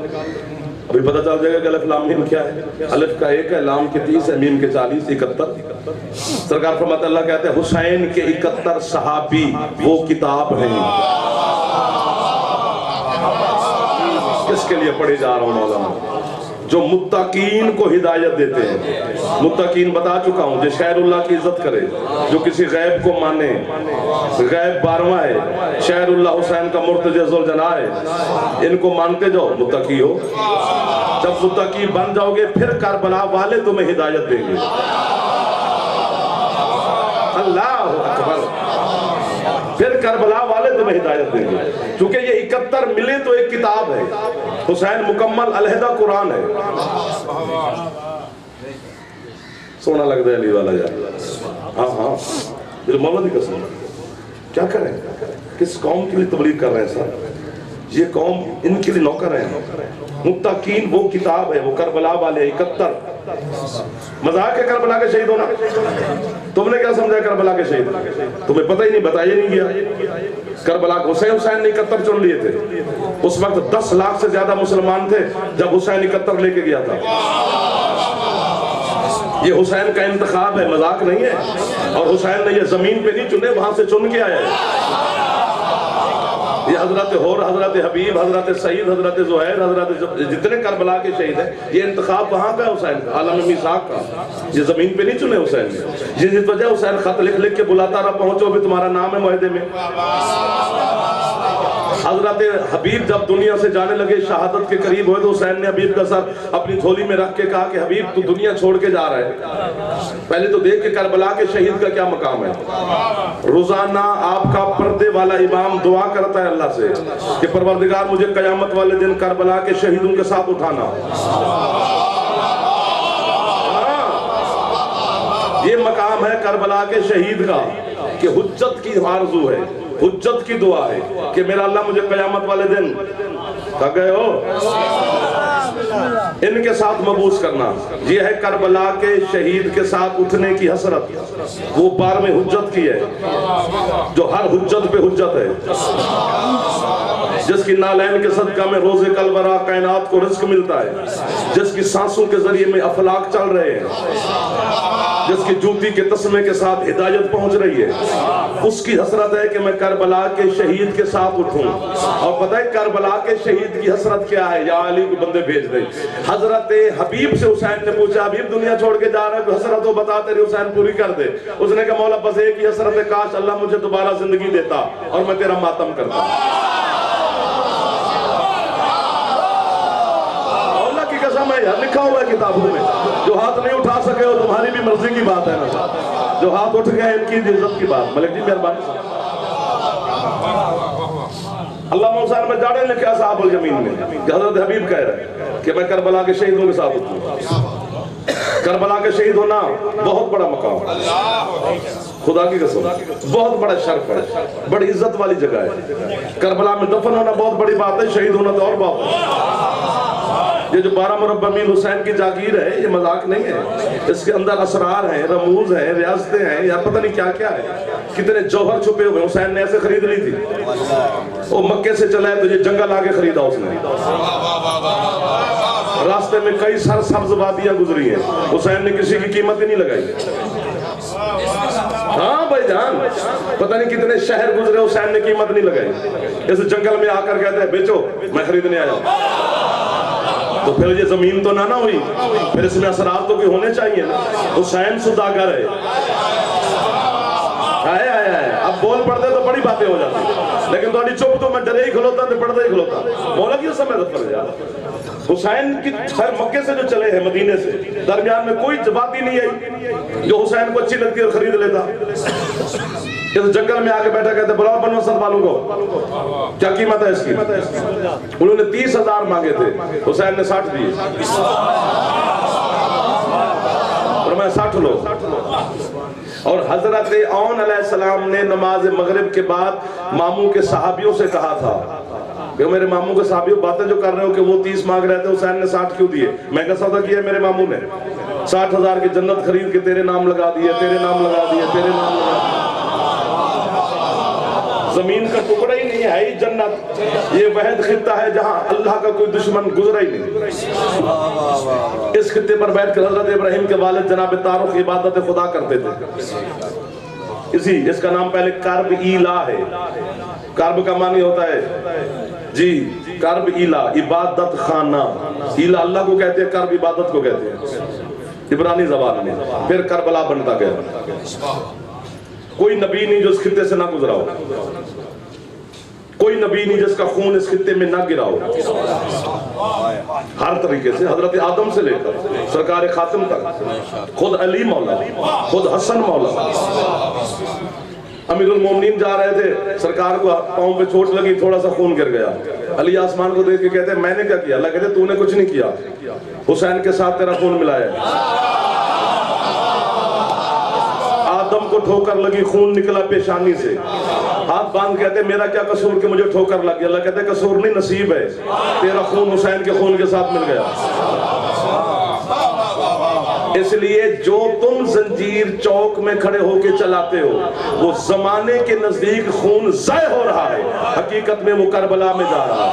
Speaker 1: ابھی پتہ چل جائے گا کہ الف لام میم کیا ہے. الف کا 1 ہے، لام کے 30 ہے، میم کے 40، 71. سرکار فرماتے اللہ کہتے ہیں حسین کے 71 صحابی وہ کتاب ہیں. کس کے لیے پڑھی جا رہا ہوں مولانا؟ جو متقین کو ہدایت دیتے ہیں. متقین بتا چکا ہوں، جو شہر اللہ کی عزت کرے، جو کسی غیب کو مانے. غیب 12واں ہے، شہر اللہ حسین کا مرتضی ذوالجناح ہے. ان کو مانتے جاؤ، متقی ہو. جب متقی بن جاؤ گے پھر کربلا والے تمہیں ہدایت دیں گے. اللہ اکبر. پھر کربلا والے تمہیں ہدایت دیں گے. چونکہ یہ 71 ملے تو ایک کتاب ہے. حسین مکمل علیحدہ قرآن ہے. سونا لگتا ہے علی والا یار. ہاں مولا کی قسم. کیا کریں؟ کس قوم کے لیے تبلیغ کر رہے ہیں سر؟ یہ قوم ان کے لیے نوکر ہیں. متقین وہ کتاب ہے، وہ کربلا والے 71. مذاق ہے کربلا کے شہید ہونا؟ تم نے کیا سمجھا کربلا کے شہید؟ تمہیں پتہ ہی نہیں، بتایا نہیں گیا. کربلا کو حسین نے 71 چن لیے تھے. اس وقت 10 لاکھ سے زیادہ مسلمان تھے جب حسین 71 لے کے گیا تھا. یہ حسین کا انتخاب ہے، مذاق نہیں ہے. اور حسین نے یہ زمین پہ نہیں چنے، وہاں سے چن کے آیا ہے. یہ حضرت حور، حضرت حبیب، حضرت سعید، حضرت زہیر، حضرت جتنے کربلا کے شہید ہیں، یہ انتخاب وہاں کا ہے حسین کا، عالم میثاق کا. یہ زمین پہ نہیں چنے حسین نے. جس وجہ حسین خط لکھ لکھ کے بلاتا رہا، پہنچو بھی تمہارا نام ہے معاہدے میں. حضرت حبیب جب دنیا سے جانے لگے، شہادت کے قریب ہوئے، تو حسین نے حبیب کا سر اپنی جھولی میں رکھ کے کہا کہ حبیب تو دنیا چھوڑ کے جا رہا ہے، پہلے تو دیکھ کہ کربلا کے شہید کا کیا مقام ہے. روزانہ آپ کا پردے والا امام دعا کرتا ہے اللہ سے کہ پروردگار مجھے قیامت والے دن کربلا کے شہیدوں کے ساتھ اٹھانا. یہ مقام ہے کربلا کے شہید کا کہ حجت کی آرزو ہے، حجت کی دعا ہے کہ میرا اللہ مجھے قیامت والے دن کہا گئے ہو ان کے ساتھ مبعوث کرنا. یہ ہے کربلا کے شہید کے ساتھ اٹھنے کی حسرت. وہ 12ویں حجت کی ہے جو ہر حجت پہ حجت ہے، جس کی نالین کے صدقہ میں روز کلبرا کائنات کو رزق ملتا ہے، جس کی سانسوں کے ذریعے میں افلاک چل رہے ہیں، جس کی جوتی کے تسمے کے ساتھ ہدایت پہنچ رہی ہے. اس کی حسرت ہے کہ میں کربلا کے شہید کے ساتھ اٹھوں. اور پتہ ہے کربلا کے شہید کی حسرت کیا ہے؟ یا علی کو بندے بھیج دیں. حضرت حبیب سے حسین نے پوچھا حبیب دنیا چھوڑ کے جا رہا ہے، حسرت ہو بتا تیری حسین پوری کر دے. اس نے کہا مولا بس ایک ہی حسرت ہے، کاش اللہ مجھے دوبارہ زندگی دیتا اور میں تیرا ماتم کرتا. اللہ کی قسم ہے یار، لکھا ہوا ہے کتابوں میں. جو ہاتھ نہیں اٹھا سکے وہ تمہاری بھی مرضی کی بات ہے نا. جو ہاتھ اٹھ گئے ان کی عزت کی بات. ملک جی مہربانی. اللہ حسین میں جاڑے لکھے اصحاب الیمین میں کہ حضرت حبیب کہہ رہے کہ میں کربلا کے شہیدوں کے ساتھ اٹھوں. کربلا کے شہید ہونا بہت بڑا مقام، خدا کی قسم بہت بڑا شرف ہے، بڑی عزت والی جگہ ہے. کربلا میں دفن ہونا بہت بڑی بات ہے، شہید ہونا تو اور بات ہے. یہ جو 12 مربع میل حسین کی جاگیر ہے یہ مذاق نہیں ہے. اس کے اندر اسرار ہیں، رموز ہیں، ریاستیں ہیں، یا پتہ نہیں کیا کیا ہے. کتنے جوہر چھپے ہوئے. حسین نے ایسے خرید لی تھی، وہ مکے سے چلا ہے تو یہ جنگل آگے خریدا اس نے. راستے میں کئی سرسبز وادیاں گزری ہیں، حسین نے کسی کی قیمت ہی نہیں لگائی. ہاں بھائی جان، پتہ نہیں کتنے شہر گزرے، حسین نے قیمت نہیں لگائی. اس جنگل میں آ کر کہتے ہیں بیچو، میں خریدنے آیا ہوں. تو پھر یہ زمین تو نہ ہوئی، پھر اس میں اسرار تو کوئی ہونے چاہیے نا. حسین سوداگر ہے. اب بول پڑتے تو بڑی باتیں ہو جاتی، لیکن تو چپ تو میں ڈرے ہی کھلوتا تو پڑھتے ہی کھلوتا. مولا کی سمجھ پر جا. حسین کی مکے سے جو چلے ہیں مدینے سے، درمیان میں کوئی وادی نہیں آئی جو حسین کو اچھی لگتی ہے خرید لیتا. اس جنگل میں آ کے بیٹھا کہتے بلاؤ بنو اسد والوں کو، کیا قیمت ہے اس کی؟ انہوں نے 30,000 مانگے تھے، حسین نے 60 دیے. اور میں 60 لو. اور حضرت عون علیہ السلام نے نماز مغرب کے بعد ماموں کے صحابیوں سے کہا تھا کہ میرے ماموں کے صحابیوں باتیں جو کر رہے ہو کہ وہ 30 مانگ رہے تھے، حسین نے 60 کیوں دیے؟ میں کہا سودا کیا ہے میرے ماموں نے؟ 60,000 کی جنت خرید کے تیرے نام لگا دیے، تیرے نام لگا دیے، تیرے نام لگا دیے. زمین کا ٹکڑا ہی نہیں نہیں ہے ہی جنت. یہ واحد خطہ ہے جہاں اللہ کا کوئی دشمن گزرا ہی نہیں. اس خطے پر بیٹھ کر حضرت ابراہیم کے والد جناب طارق عبادت خدا کرتے تھے. اس کا نام پہلے کرب ایلا ہے. کرب کا معنی ہوتا ہے جی کرب ایلا عبادت خانہ. ایلا اللہ کو کہتے ہیں, کرب عبادت کو کہتے ہیں عبرانی زبان میں. پھر کربلا بنتا گیا. کوئی نبی نہیں جو اس خطے سے نہ گزرا ہو, کوئی نبی نہیں جس کا خون اس خطے میں نہ گرا ہو. ہر طریقے سے حضرت آدم سے لے کر سرکار خاتم تک, خود علی مولا, خود حسن مولا. امیر المومنین جا رہے تھے, سرکار کو پاؤں پہ چوٹ لگی, تھوڑا سا خون گر گیا. علی آسمان کو دیکھ کے کہتے ہیں میں نے کیا کیا؟ اللہ کہتے تو نے کچھ نہیں کیا, حسین کے ساتھ تیرا خون ملایا ہے. آدم کو ٹھوکر لگی, خون نکلا پیشانی سے, ہاتھ باندھ کہتے میرا کیا قصور کہ مجھے ٹھوکر لگ گیا؟ اللہ کہتے قصور نہیں, نصیب ہے, تیرا خون حسین کے خون کے ساتھ مل گیا. اس لیے جو تم زنجیر چوک میں کھڑے ہو کے چلاتے ہو وہ زمانے کے نزدیک خون ضائع ہو رہا ہے, حقیقت میں وہ کربلا میں جا رہا ہے.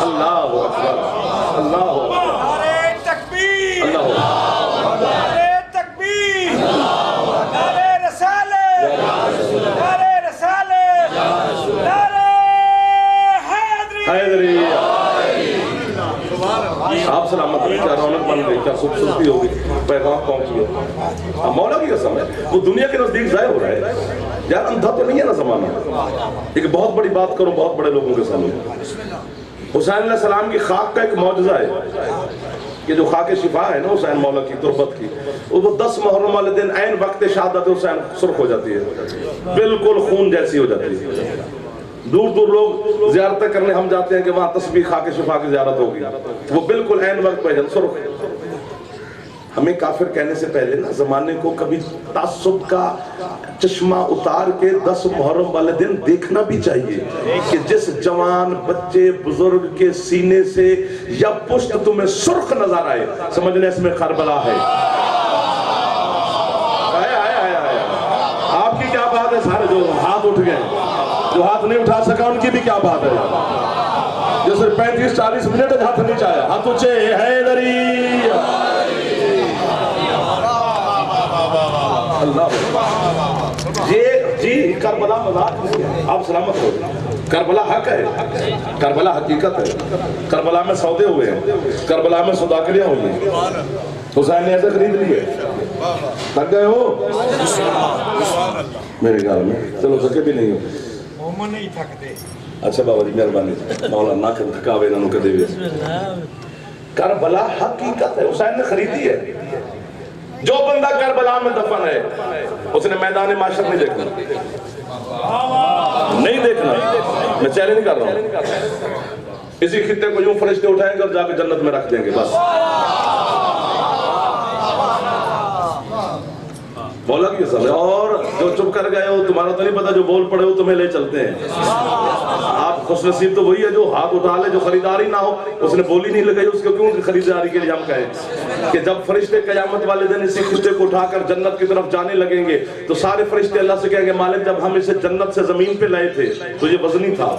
Speaker 1: اللہ اکبر, اللہ اکبر,
Speaker 2: نعرہ تکبیر,
Speaker 1: اللہ
Speaker 2: نعرہ تکبیر, نعرہ رسالت, نعرہ رسالت, نعرہ حیدری.
Speaker 1: آپ سلامت رہے, کیا رونق بن گئی, کیا خوبصورتی ہوگی, پیغام پہنچ گیا. مولا کی قسم ہے وہ دنیا کے نزدیک ضائع ہو رہا ہے یار. اندھا تو نہیں ہے نا زمانہ. ایک بہت بڑی بات کروں بہت بڑے لوگوں کے سامنے. حسین علیہ السلام کی خاک کا ایک معجزہ ہے کہ جو خاک شفا ہے نا حسین مولا کی تربت کی, وہ 10 محرم والے دن عین وقت شہادت حسین سرخ ہو جاتی ہے, بالکل خون جیسی ہو جاتی ہے. دور دور لوگ زیارتیں کرنے ہم جاتے ہیں کہ وہاں تسبیح خاک شفا کی زیارت ہوگی, وہ بالکل عین وقت پہ سرخ. ہمیں کافر کہنے سے پہلے نا زمانے کو کبھی تعصب کا چشمہ اتار کے 10 محرم والے دن دیکھنا بھی چاہیے کہ جس جوان بچے بزرگ کے سینے سے یا پشت تمہیں سرخ نظر آئے, سمجھنے اس میں کربلا ہے. آپ کی کیا بات ہے؟ سارے جو ہاتھ اٹھ گئے, جو ہاتھ نہیں اٹھا سکا ان کی بھی کیا بات ہے؟ جو صرف 35-40 منٹ ہاتھ نہیں چاہیا, ہاتھ اونچے حیدری. اللہ جی کربلا مذاق نہیں ہے, آپ سلامت ہو. کربلا حق ہے, کربلا حقیقت ہے. کربلا میں سودے ہوئے ہیں, کربلا میں صداقلیاں ہوئی ہیں. حسین نے ایسے خرید لیے. تھک گئے ہو میرے گھر میں؟ چلو تھکے بھی نہیں ہو.
Speaker 2: مومن نہیں تھکتے.
Speaker 1: اچھا بابا جی مہربانی, مولا نہ تھکاوے نہ کدے بھی. کربلا حقیقت ہے, حسین نے خریدی ہے. جو بندہ کربلا میں دفن ہے اس نے میدان معاشر نہیں دیکھنا, نہیں دیکھنا. میں چیلنج کر رہا ہوں, اسی خطے کو یوں فرشتے اٹھائیں گے اور جا کے جنت میں رکھ دیں گے بس. بولا کہ سب. اور جو چپ کر گئے ہو تمہارا تو نہیں پتا, جو بول پڑے ہو تمہیں لے چلتے ہیں. آپ خوش نصیب تو وہی ہے جو ہاتھ اٹھا لے, جو خریداری نہ ہو. اس نے بولی نہیں لگائی, اس کو کیوں خریداری کے لیے ہم کہیں کہ جب فرشتے قیامت والے دن اسی خطے کو اٹھا کر جنت کی طرف جانے لگیں گے تو سارے فرشتے اللہ سے کہیں گے مالک جب ہم اسے جنت سے زمین پہ لائے تھے تو یہ وزنی تھا,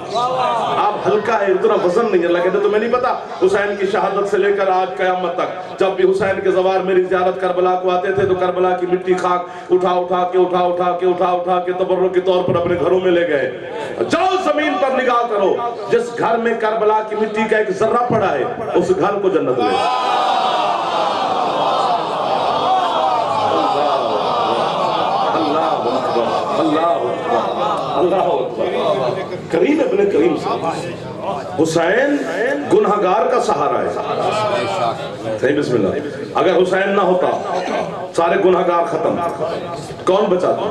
Speaker 1: آپ ہلکا ہے, اتنا وزن نہیں. اللہ کہتے تمہیں نہیں پتا حسین کی شہادت سے لے کر آج قیامت تک جب بھی حسین کے زوار میری زیارت کربلا کو آتے تھے تو کربلا کی مٹی خاک اٹھا کے تبرک کے طور پر اپنے گھروں میں لے گئے. جاؤ زمین پر نگاہ کرو, جس گھر میں کربلا کی مٹی کا ایک ذرہ پڑا ہے اس گھر کو جنت لے. اللہ کریم ابن کریم سے حسین گنہگار کا سہارا ہے. صحیح بسم اللہ. اگر حسین نہ ہوتا سارے گنہگار ختم, کون بچاتا؟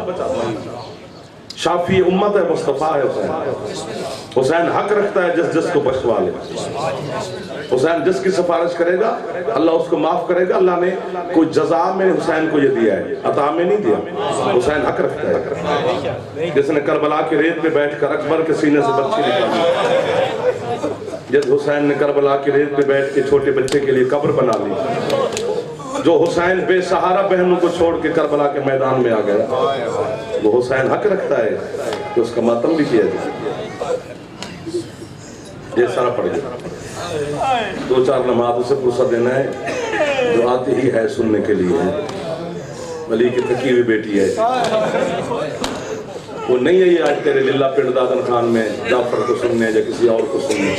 Speaker 1: شافی امت ہے, مصطفیٰ ہے حسین. حسین حق رکھتا ہے جس جس کو بخشوا لے. حسین جس کی سفارش کرے گا اللہ اس کو معاف کرے گا. اللہ نے کوئی جزا میں حسین کو یہ دیا ہے, عطا میں نہیں دیا. حسین حق رکھتا ہے. جس نے کربلا کے ریت پہ بیٹھ کر اکبر کے سینے سے بچی نکالی, جس حسین نے کربلا کے ریت پہ بیٹھ کے چھوٹے بچے کے لیے قبر بنا لی, جو حسین بے سہارا بہنوں کو چھوڑ کے کربلا کے میدان میں آ گیا. وہ حسین حق رکھتا ہے کہ اس کا ماتم بھی کیا جائے. یہ سارا پڑ گیا. 2-4 نماز اسے فرصت دینا ہے جو آتی ہی ہے سننے کے لیے. علی کی تھکی ہوئی بیٹی ہے, وہ نہیں ہے یہ آج تیرے للہ پنڈ دادن خان میں جعفر کو سننے یا کسی اور کو سننے.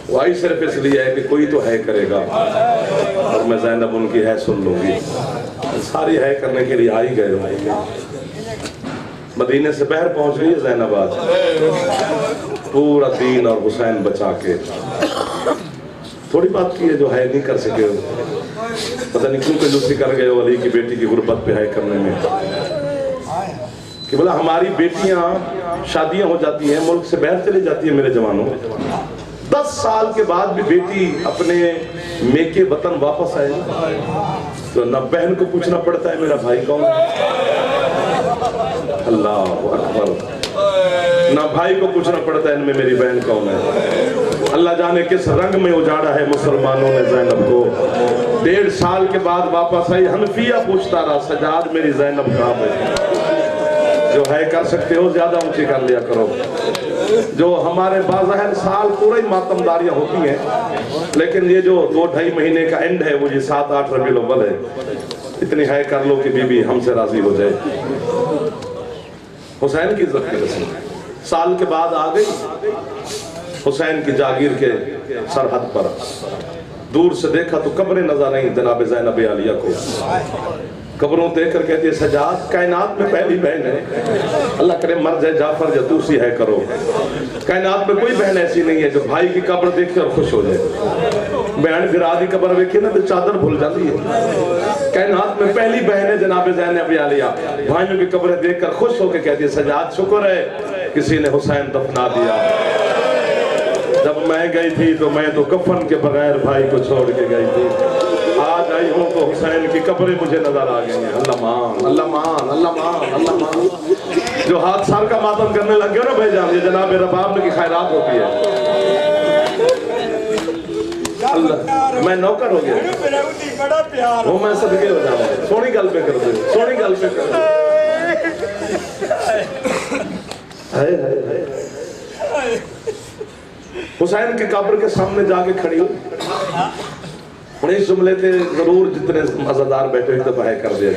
Speaker 1: وہ آئی صرف اس لیے ہے کہ کوئی تو ہے کرے گا اور میں زینب ان کی ہے سن لوں گی. ساری ہے کرنے کے لیے آئی گئے. مدینے سے باہر پہنچ گئی ہے زینب آج, پورا دین اور حسین بچا کے. تھوڑی بات کی ہے جو ہے نہیں کر سکے ہو. پتہ نہیں کیوں کنجوسی کر گئے ہو علی کی بیٹی کی غربت پہ ہے کرنے میں. کہ بولا ہماری بیٹیاں شادیاں ہو جاتی ہیں, ملک سے باہر چلی جاتی ہیں میرے جوانوں, 10 سال کے بعد بھی بیٹی اپنے میکے وطن واپس آئے تو نہ بہن کو پوچھنا پڑتا ہے میرا بھائی کون ہے. اللہ اکبر. نہ بھائی کو پوچھنا پڑتا ہے ان میں میری بہن کون ہے. اللہ جانے کس رنگ میں اجاڑا ہے مسلمانوں نے زینب کو. 1.5 سال کے بعد واپس آئی. حنفیہ پوچھتا رہا سجاد میری زینب کہاں ہے. جو ہے کر سکتے ہو زیادہ اونچی کر لیا کرو. جو ہمارے بظاہر سال پورا ہی ماتمداریاں ہوتی ہیں, لیکن یہ جو 2-2.5 مہینے کا اینڈ ہے وہ یہ 7-8 ربیع الاول ہے, اتنی ہے کر لو کہ بی بی ہم سے راضی ہو جائے. حسین کی عزت کی رسم. سال کے بعد آ گئی حسین کی جاگیر کے سرحد پر. دور سے دیکھا تو قبریں نظر آئیں جناب زینب عالیہ کو. قبروں دیکھ کر کہتی ہے سجاد کائنات میں پہلی بہن ہے, اللہ کرے مر جائے جعفر یا دوسری ہے کرو. کائنات میں کوئی بہن ایسی نہیں ہے جو بھائی کی قبر دیکھ کر خوش ہو جائے. بہن بھرا دی قبر دیکھے نا تو چادر بھول جاتی ہے. کائنات میں پہلی بہن ہے جناب زینب عالیہ. بھائیوں کی قبریں دیکھ کر خوش ہو کے کہتی ہے سجاد شکر ہے کسی نے حسین دفنا دیا. جب میں گئی تھی تو میں تو کفن کے بغیر بھائی کو چھوڑ کے گئی تھی. آج آئی ہوں تو حسین کی قبریں مجھے نظر آ گئی ہیں. اللہ مان, اللہ مان, اللہ مان, اللہ مان. جو ہاتھ سار کا ماتم کرنے لگ گیا نا بھائی جان, یہ جناب رباب کی خیرات ہوتی ہے. اللہ میں نوکر ہو گیا, وہ میں صدقے ہو جاؤں. سونی گل پہ کر دے, سونی گل پہ کر دے. حسین کی قبر کے سامنے جا کے کھڑی ہوئی. انہیں جملے تھے ضرور جتنے مزدار بیٹھے ایک دفعہ کر دیا.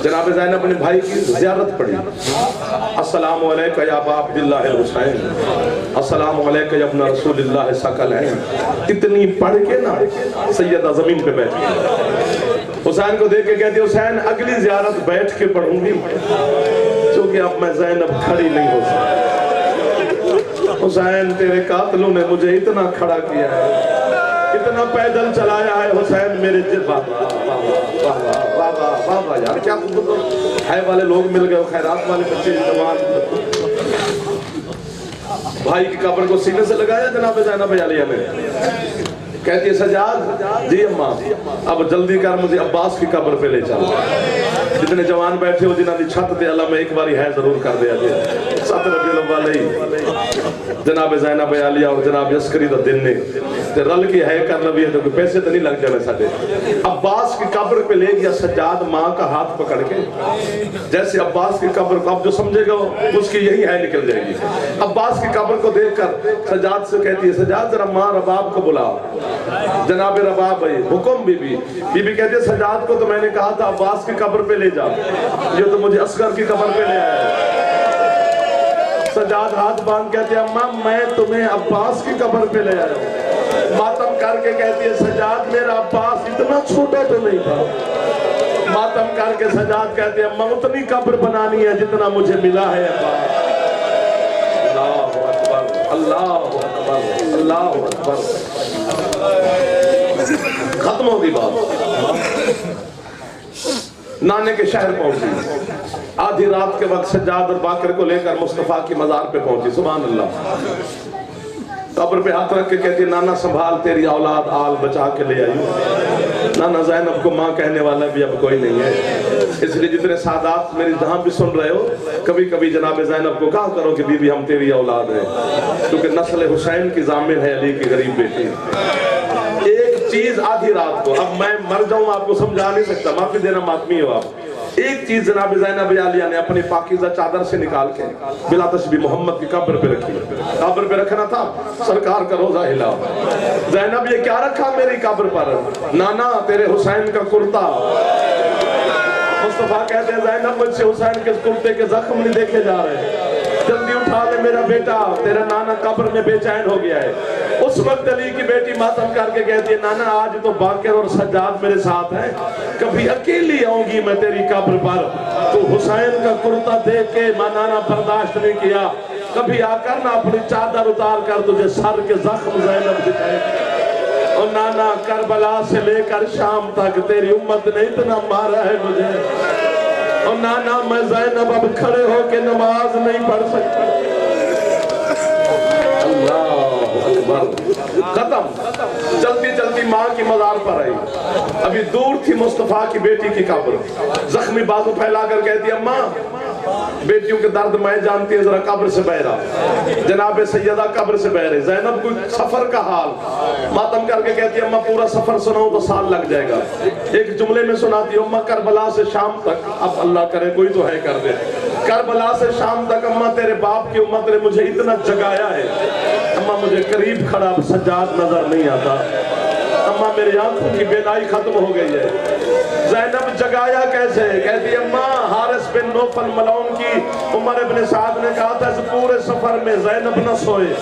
Speaker 1: جناب زینب اپنے بھائی کی زیارت پڑھی. السلام علیکہ یا ابا عبداللہ الحسین, السلام علیکہ یا ابن رسول اللہ ثقلین. اتنی پڑھ کے نا سیدہ زمین پہ بیٹھ گئی. حسین کو دیکھ کے کہتی حسین اگلی زیارت بیٹھ کے پڑھوں گی چونکہ اب میں زینب کھڑی نہیں ہو سکتا. حسین تیرے قاتلوں نے مجھے اتنا کھڑا کیا ہے, اتنا پیدل چلایا ہے. حسین میرے بابا یار کیا ہے والے لوگ مل گئے, خیرات والے بچے جوان. بھائی کی قبر کو سینے سے لگایا جناب زینب عالیہ نے. کہتی ہے سجاد جی اماں اب جلدی کر مجھے عباس کی قبر پہ لے چل. جتنے جوان بیٹھے ہو جنہاں دی چھت دے اللہ میں ایک باری ہے ضرور کر دیا جائے. 7 ربیع الاول جناب زینب عالیہ اور جناب عسکری دا دن نے رل کی ہے کر لبی ہے تو پیسے تو نہیں لگ جانے ساڑھے. عباس کی قبر پہ لے گیا سجاد ماں کا ہاتھ پکڑ کے. جیسے عباس کی قبر کو اب جو سمجھے گا اس کی یہی ہے نکل جائے گی. عباس کی قبر کو دیکھ کر سجاد سے کہتی ہے سجاد ذرا ماں رباب کو بلاؤ. جناب رباب بھائی حکم بی بی کہتے ہیں سجاد کو تو میں نے کہا تھا عباس کی قبر پہ لے جا, یہ تو مجھے اصغر کی قبر پہ لے آیا ہے. سجاد ہاتھ باندھ کہتے ہیں اماں میں تمہیں عباس کی قبر پہ لے آیا ہوں. ماتم کر کے کہتی ہے سجاد میرا عباس اتنا چھوٹا تو نہیں تھا. ماتم کر کے سجاد کہتے ہیں اماں اتنی قبر بنانی ہے جتنا مجھے ملا ہے عباس. اللہ اکبر, اللہ اکبر, اللہ اکبر. ختم ہوگی بات. نانے کے شہر پہنچی. آدھی رات کے وقت سجاد اور باقر کو لے کر مصطفیٰ کی مزار پہ پہنچی. سبحان اللہ. قبر پہ ہاتھ رکھ کے کہتی نانا سنبھال تیری اولاد آل بچا کے لے آئی. نانا زینب کو ماں کہنے والا بھی اب کوئی نہیں ہے. اس لیے جتنے سادات میری جہاں بھی سن رہے ہو کبھی کبھی جناب زینب کو کہا کرو کہ بی بی ہم تیری اولاد ہیں, کیونکہ نسل حسین کی ضامن ہے علی کی غریب بیٹی. ایک چیز آدھی رات کو, اب میں مر جاؤں آپ کو سمجھا نہیں سکتا, معافی دینا ماتمی ہو آپ. ایک چیز جناب زینب عالیہ نے اپنی پاکیزہ چادر سے نکال کے بلا تشبیہ محمد کی قبر پہ رکھی. قبر پہ رکھنا تھا، سرکار کا روزہ ہلا. زینب یہ کیا رکھا میری قبر پر؟ نانا تیرے حسین کا کرتا. مصطفیٰ کہتے ہیں زینب مجھ سے حسین کے کرتے کے زخم نہیں دیکھے جا رہے، جلدی اٹھا لے میرا بیٹا، تیرا نانا قبر میں بے چین ہو گیا ہے. اس وقت علی کی بیٹی ماتم کر کے کہتی ہے نانا آج تو باقر اور سجاد میرے ساتھ ہیں، کبھی اکیلی آؤں گی میں تیری قبر پر. تو حسین کا کرتا دیکھ کے نانا برداشت نہیں کیا، کبھی آ کر نہ اپنی چادر اتار کر تجھے سر کے زخم زینب دکھائے. اور نانا کربلا سے لے کر شام تک تیری امت نے اتنا مارا ہے مجھے، اور نانا میں زینب اب کھڑے ہو کے نماز نہیں پڑھ سکتا. اللہ اکبر. ختم. چلتی چلتی ماں کی مزار پر آئی. ابھی دور تھی مصطفیٰ کی بیٹی کی قبر. زخمی بازو پھیلا کر کہتی اماں بیٹیوں کے درد میں جانتی ہے، ذرا قبر سے بہ رہا. جناب سیدہ قبر سے بہ رہے. زینب کوئی سفر کا حال ماتم کر کے کہتی ہے اماں پورا سفر سناؤں تو سال لگ جائے گا. ایک جملے میں سناتی اماں کربلا سے شام تک، اب اللہ کرے کوئی تو ہے کر دے، کربلا سے شام تک اماں تیرے باپ کی امت نے مجھے اتنا جگایا ہے. اماں مجھے قریب کھڑا سجاد نظر نہیں آتا، اماں میری آنکھوں کی بینائی ختم ہو گئی ہے. زینب جگایا کیسے؟ کہتی اماں حارث بن نوفل ملعون کی عمر ابن سعد نے کہا تھا اس پورے سفر میں زینب نہ سوئے.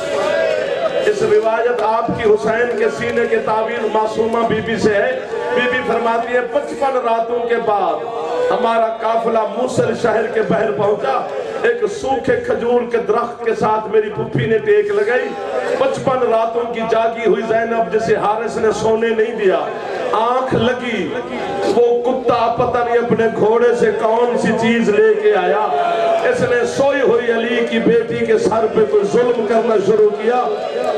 Speaker 1: اس روایت آپ کی حسین کے سینے کے تعبیر معصومہ بی بی سے ہے. بی بی فرماتی ہے 55 راتوں کے بعد ہمارا قافلہ موصل شہر کے بحر پہنچا. ایک سوکھے کھجور کے درخت کے ساتھ میری پھپھی نے ٹیک لگائی. 55 راتوں کی جاگی ہوئی زینب جسے حارث نے سونے نہیں دیا. آنکھ لگی، وہ کتا پتہ نہیں اپنے گھوڑے سے کون سی چیز لے کے آیا. اس نے سوئی ہوئی علی کی بیٹی کے سر پہ کوئی ظلم کرنا شروع کیا.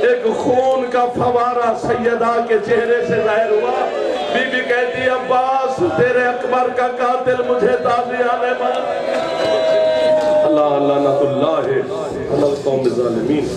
Speaker 1: ایک خون کا فوارہ سیدہ کے چہرے سے ظاہر ہوا. بی بی کہتی عباس تیرے اکبر کا قاتل مجھے تازیانے مار. اللہ لعنت اللہ علی القوم الظالمین.